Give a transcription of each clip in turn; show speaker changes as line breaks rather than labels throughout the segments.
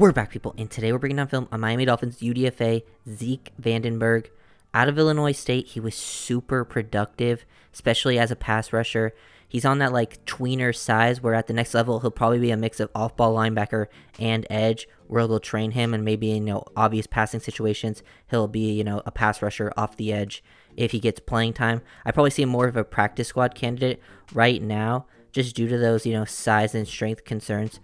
We're back, people, and today we're breaking down film on Miami Dolphins UDFA Zeke Vandenburgh. Out of Illinois State, he was super productive, especially as a pass rusher. He's on that like tweener size where at the next level he'll probably be a mix of off-ball linebacker and edge, where they'll train him and maybe obvious passing situations he'll be a pass rusher off the edge if he gets playing time. I probably see him more of a practice squad candidate right now, just due to those size and strength concerns.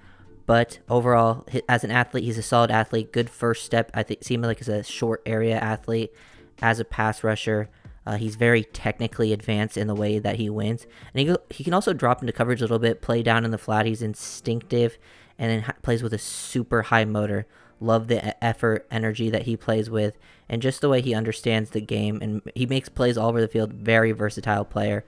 But overall, as an athlete, he's a solid athlete. Good first step. I think see him like as a short area athlete, as a pass rusher. He's very technically advanced in the way that he wins, and he can also drop into coverage a little bit, play down in the flat. He's instinctive, and then plays with a super high motor. Love the effort, energy that he plays with, and just the way he understands the game. And he makes plays all over the field. Very versatile player,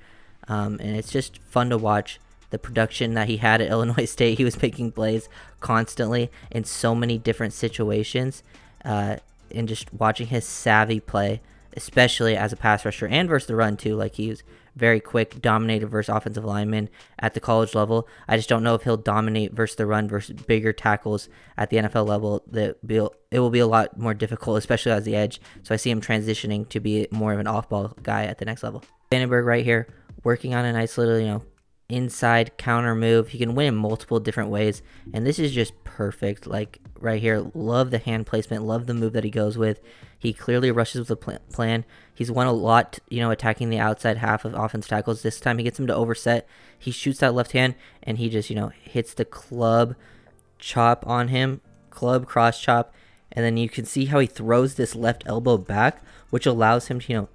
and it's just fun to watch. The production that he had at Illinois State, he was making plays constantly in so many different situations, and just watching his savvy play, especially as a pass rusher and versus the run too. Like, he was very quick, dominated versus offensive linemen at the college level. I just don't know if he'll dominate versus the run versus bigger tackles at the NFL level. It will be a lot more difficult, especially as the edge. So I see him transitioning to be more of an off-ball guy at the next level. Vandenburgh right here, working on a nice little, inside counter move. He can win in multiple different ways, and this is just perfect. Like right here, love the hand placement, love the move that he goes with. He clearly rushes with a plan. He's won a lot, attacking the outside half of offense tackles. This time he gets him to overset. He shoots that left hand, and he just, hits the club chop on him, club cross chop, and then you can see how he throws this left elbow back, which allows him to,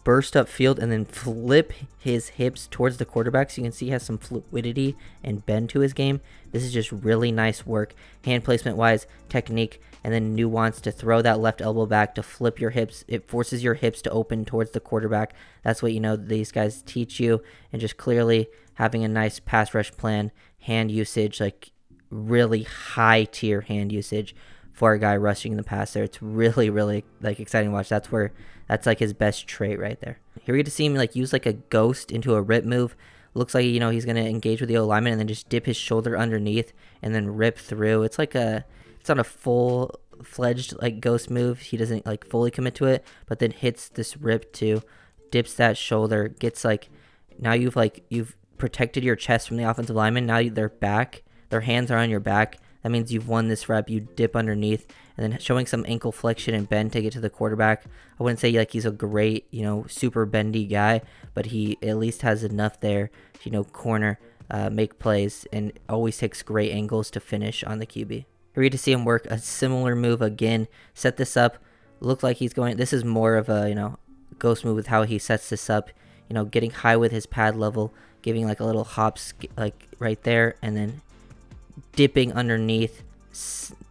burst up field and then flip his hips towards the quarterback, so you can see he has some fluidity and bend to his game. This is just really nice work, hand placement wise, technique, and then nuance to throw that left elbow back to flip your hips. It forces your hips to open towards the quarterback. That's what these guys teach you, and just clearly having a nice pass rush plan, hand usage, like really high tier hand usage for a guy rushing the passer. It's really, really exciting to watch. That's like his best trait right there. Here we get to see him use a ghost into a rip move. Looks like he's gonna engage with the O-lineman and then just dip his shoulder underneath and then rip through. It's not a full-fledged ghost move. He doesn't fully commit to it, but then hits this rip too, dips that shoulder, gets now you've protected your chest from the offensive lineman. Now they're back. Their hands are on your back. That means you've won this rep. You dip underneath and then showing some ankle flexion and bend to get to the quarterback. I wouldn't say he's a great, super bendy guy, but he at least has enough there to, corner, make plays, and always takes great angles to finish on the QB. Here we get to see him work a similar move again. Set this up. Look like he's going. This is more of a, ghost move with how he sets this up. Getting high with his pad level, giving a little hop right there, and then dipping underneath,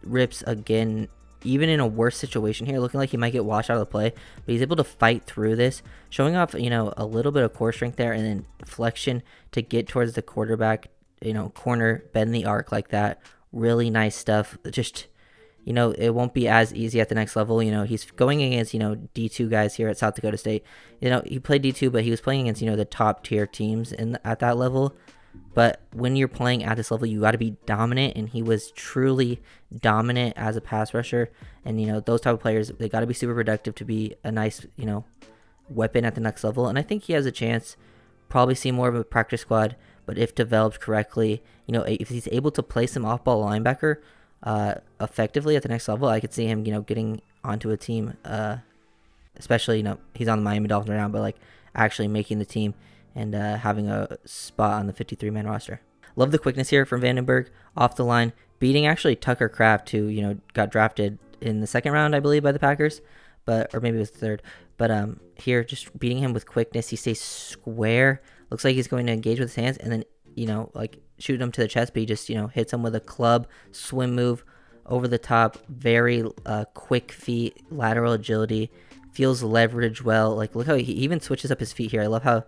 rips again, even in a worse situation here, looking like he might get washed out of the play, but he's able to fight through this, showing off, a little bit of core strength there, and then flexion to get towards the quarterback, corner, bend the arc like that. Really nice stuff. Just, it won't be as easy at the next level. He's going against, D2 guys here at South Dakota State. He played D2, but he was playing against, the top tier teams at that level. But when you're playing at this level, you got to be dominant, and he was truly dominant as a pass rusher. And, those type of players, they got to be super productive to be a nice, weapon at the next level. And I think he has a chance, probably see more of a practice squad, but if developed correctly, if he's able to play some off-ball linebacker effectively at the next level, I could see him, getting onto a team, especially, he's on the Miami Dolphins right now, but actually making the team and having a spot on the 53-man roster. Love the quickness here from Vandenburgh off the line, beating actually Tucker Kraft, who got drafted in the second round, I believe, by the Packers, or maybe it was the third. But here, just beating him with quickness. He stays square. Looks like he's going to engage with his hands, and then shoot him to the chest, but he just hits him with a club swim move over the top. Very quick feet, lateral agility, feels leverage well. Look how he even switches up his feet here. I love how.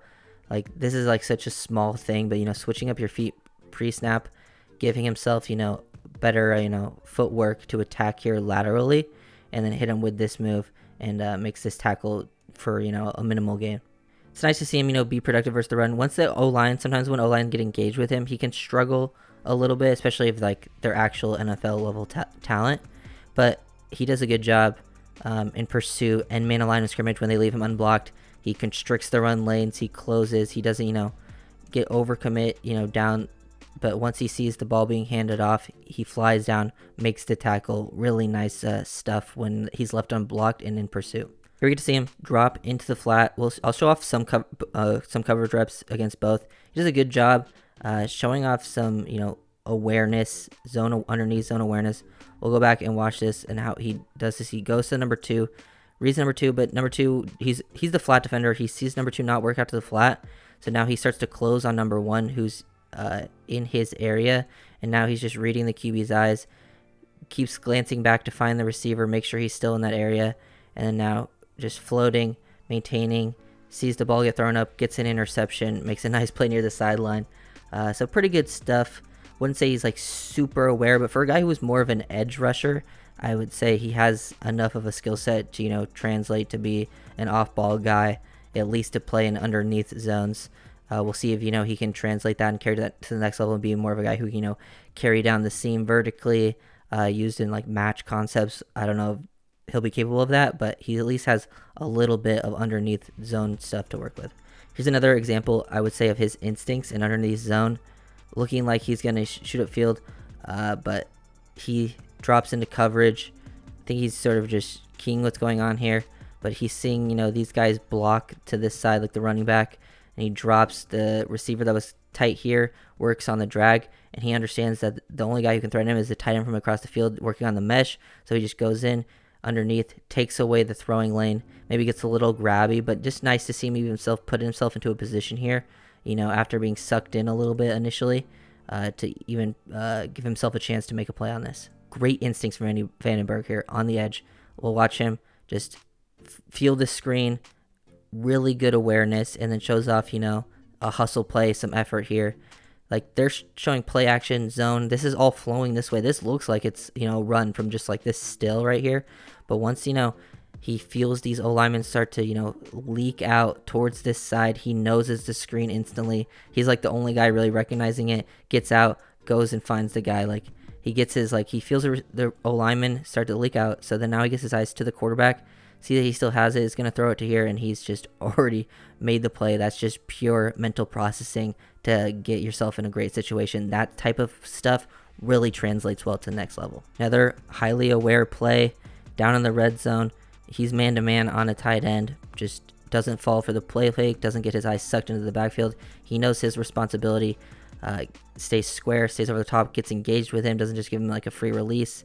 This is such a small thing, but switching up your feet pre-snap, giving himself better footwork to attack here laterally, and then hit him with this move, and makes this tackle for a minimal gain. It's nice to see him be productive versus the run. Once the O-line, sometimes when O-line get engaged with him, he can struggle a little bit, especially if like they're actual NFL level talent. But he does a good job in pursuit and man line of scrimmage when they leave him unblocked. He constricts the run lanes. He closes. He doesn't, get overcommit, down. But once he sees the ball being handed off, he flies down, makes the tackle. Really nice stuff when he's left unblocked and in pursuit. Here we get to see him drop into the flat. I'll show off some coverage reps against both. He does a good job showing off some, awareness, underneath zone awareness. We'll go back and watch this and how he does this. He goes to number 2, reads number 2, but number 2, he's the flat defender. He sees number 2 not work out to the flat, so now he starts to close on number 1, who's in his area, and now he's just reading the QB's eyes, keeps glancing back to find the receiver, make sure he's still in that area, and then now just floating, maintaining, sees the ball get thrown up, gets an interception, makes a nice play near the sideline. So pretty good stuff. Wouldn't say he's like super aware, but for a guy who was more of an edge rusher, I would say he has enough of a skill set to, translate to be an off-ball guy, at least to play in underneath zones. We'll see if, he can translate that and carry that to the next level and be more of a guy who, carry down the seam vertically, used in like match concepts. I don't know if he'll be capable of that, but he at least has a little bit of underneath zone stuff to work with. Here's another example, I would say, of his instincts in underneath zone, looking like he's going to shoot upfield, but he drops into coverage. I think he's sort of just keying what's going on here, but he's seeing, these guys block to this side like the running back, and he drops the receiver that was tight here, works on the drag, and he understands that the only guy who can threaten him is the tight end from across the field working on the mesh, so he just goes in underneath, takes away the throwing lane, maybe gets a little grabby, but just nice to see him put himself into a position here, after being sucked in a little bit initially, to even give himself a chance to make a play on this. Great instincts from Vandenburgh here on the edge. We'll watch him just feel the screen, really good awareness, and then shows off, a hustle play, some effort here. Like they're showing play action zone. This is all flowing this way. This looks like it's, run from just like this still right here. But once, he feels these O-linemen start to, leak out towards this side, he noses the screen instantly. He's like the only guy really recognizing it, gets out, goes and finds the guy. Like he gets his, he feels the O-linemen start to leak out. So then now he gets his eyes to the quarterback, see that he still has it, is going to throw it to here, and he's just already made the play. That's just pure mental processing to get yourself in a great situation. That type of stuff really translates well to the next level. Another highly aware play down in the red zone. He's man-to-man on a tight end, just doesn't fall for the play fake, doesn't get his eyes sucked into the backfield. He knows his responsibility, stays square, stays over the top, gets engaged with him, doesn't just give him like a free release.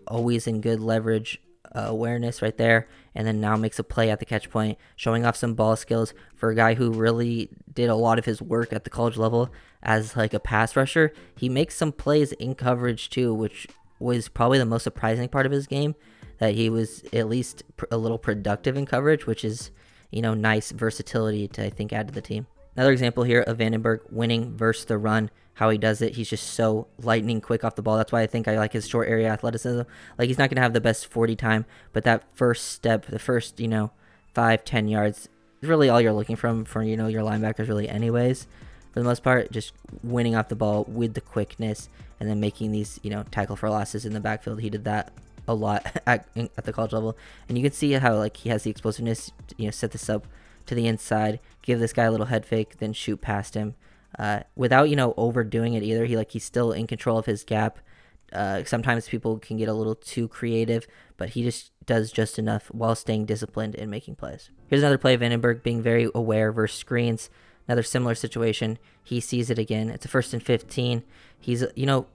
Always in good leverage awareness right there, and then now makes a play at the catch point, showing off some ball skills for a guy who really did a lot of his work at the college level as like a pass rusher. He makes some plays in coverage too, which was probably the most surprising part of his game, that he was at least a little productive in coverage, which is, nice versatility to, I think, add to the team. Another example here of Vandenburgh winning versus the run, how he does it. He's just so lightning quick off the ball. That's why I think I like his short area athleticism. Like, he's not going to have the best 40 time, but that first step, the first, 5-10 yards, is really all you're looking for, your linebackers really anyways. For the most part, just winning off the ball with the quickness and then making these, tackle for losses in the backfield. He did that a lot at the college level, and you can see how he has the explosiveness to, set this up to the inside, give this guy a little head fake, then shoot past him without overdoing it either. He's still in control of his gap. Sometimes people can get a little too creative, but he just does just enough while staying disciplined and making plays. Here's another play of Vandenburgh being very aware versus screens. Another similar situation. He sees it again. It's a 1st and 15. He's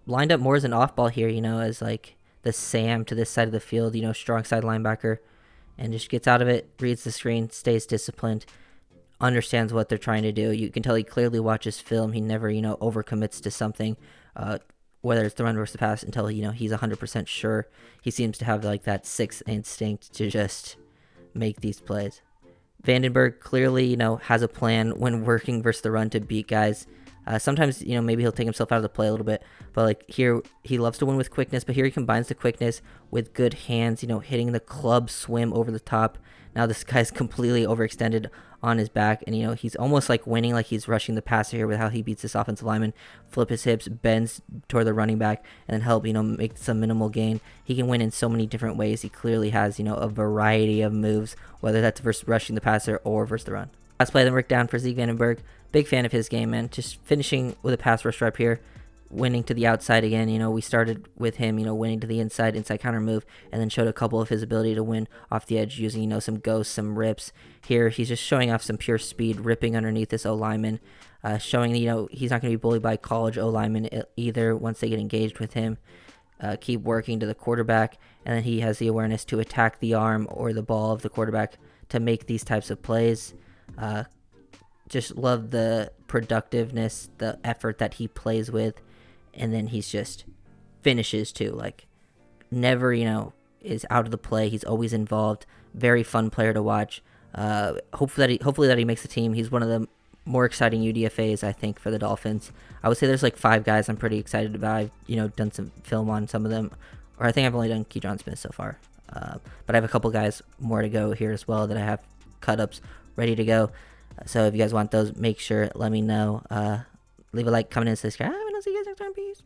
lined up more as an off ball here, as like the Sam to this side of the field, strong side linebacker, and just gets out of it, reads the screen, stays disciplined, understands what they're trying to do. You can tell he clearly watches film. He never, overcommits to something, whether it's the run versus the pass, until, he's 100% sure. He seems to have like that sixth instinct to just make these plays. Vandenburgh clearly, has a plan when working versus the run to beat guys. Sometimes, maybe he'll take himself out of the play a little bit, but like here, he loves to win with quickness, but here he combines the quickness with good hands, hitting the club swim over the top. Now this guy's completely overextended on his back, and he's almost like winning, like he's rushing the passer here with how he beats this offensive lineman, flip his hips, bends toward the running back, and then help, make some minimal gain. He can win in so many different ways. He clearly has, a variety of moves, whether that's versus rushing the passer or versus the run. Last play, then Rick down for Zeke Vandenburgh. Big fan of his game, man. Just finishing with a pass rush stripe here, winning to the outside again. We started with him, winning to the inside counter move, and then showed a couple of his ability to win off the edge using, some ghosts, some rips. Here, he's just showing off some pure speed, ripping underneath this O-lineman, showing, he's not going to be bullied by college O-linemen either once they get engaged with him. Keep working to the quarterback, and then he has the awareness to attack the arm or the ball of the quarterback to make these types of plays. Just love the productiveness, the effort that he plays with, and then he's just finishes too. Like, never, is out of the play. He's always involved. Very fun player to watch. Hopefully that he makes the team. He's one of the more exciting UDFAs, I think, for the Dolphins. I would say there's like 5 guys I'm pretty excited about. I've, done some film on some of them, or I think I've only done Keydron Smith so far. But I have a couple guys more to go here as well that I have cut-ups ready to go. So if you guys want those, make sure, let me know. Leave a like, comment, and subscribe, and I'll see you guys next time. Peace.